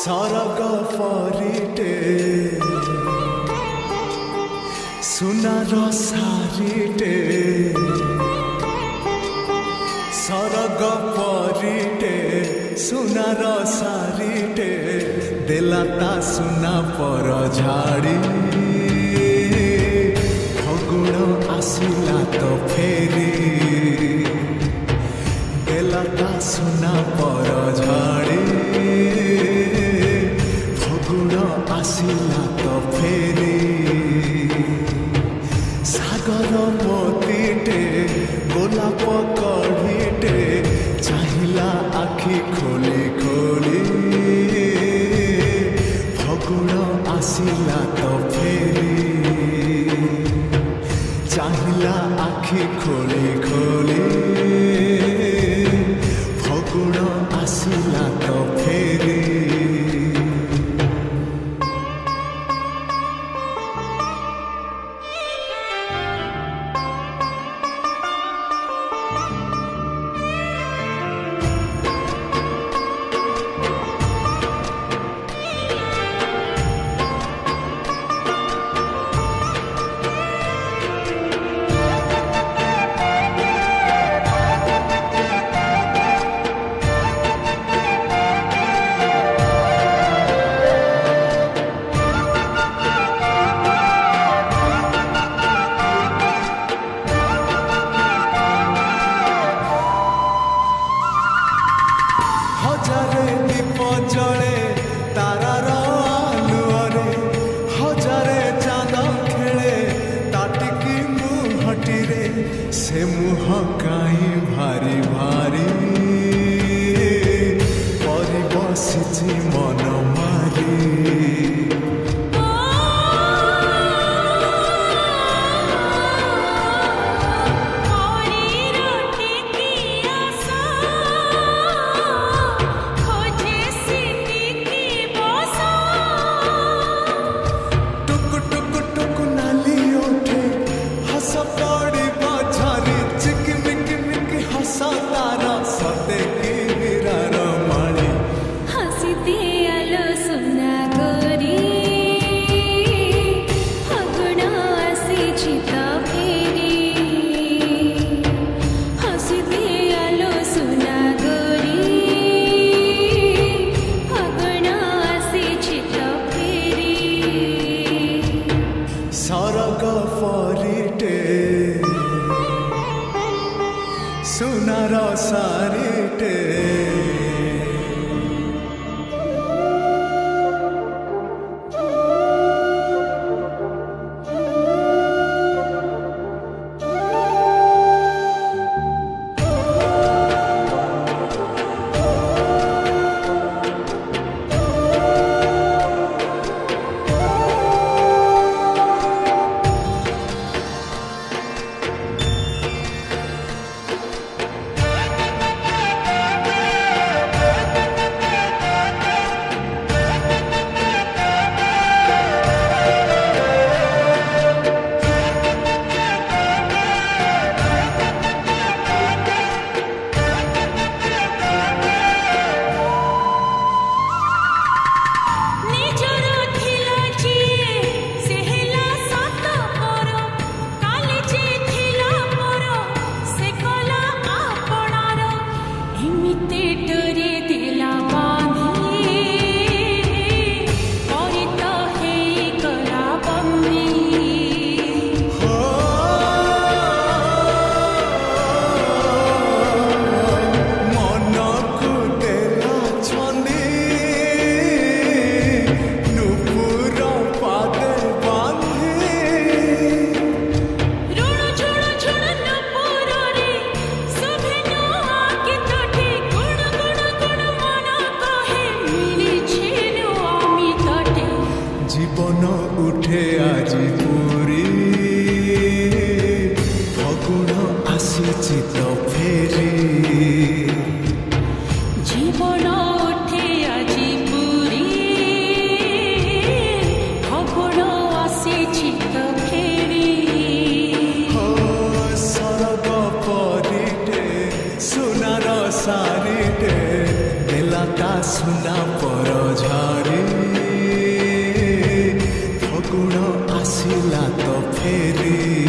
सरग फरिटे सुनार सारिटे सरग फरिटे सुनार सारिटे देलाता सुना पर झाड़ी फगुण आसिला तो फेरी देलाता सुना पर झाड़ी आसिला तो फेरी सागर मोतीटे गोलाप कढ़ीटे चाहिला आखि खोली खोली फगुण आसिला तो फेरी चाहिला आखि खोली खोली फगुण आसिला तो फेरी हजारे दीप जले तारार आलुअरे हजारे चांद खेले ताटिकी मुहटिरे से मुह काई भारी भारी परि बसिछि मन मारी सरग फरिटे सुनार सारिटे জীবন উঠে আজি পুরী ফগুণ আসিছি তো ফেরি জীবন উঠে আজি ଆସିଲା ତ ଫେରି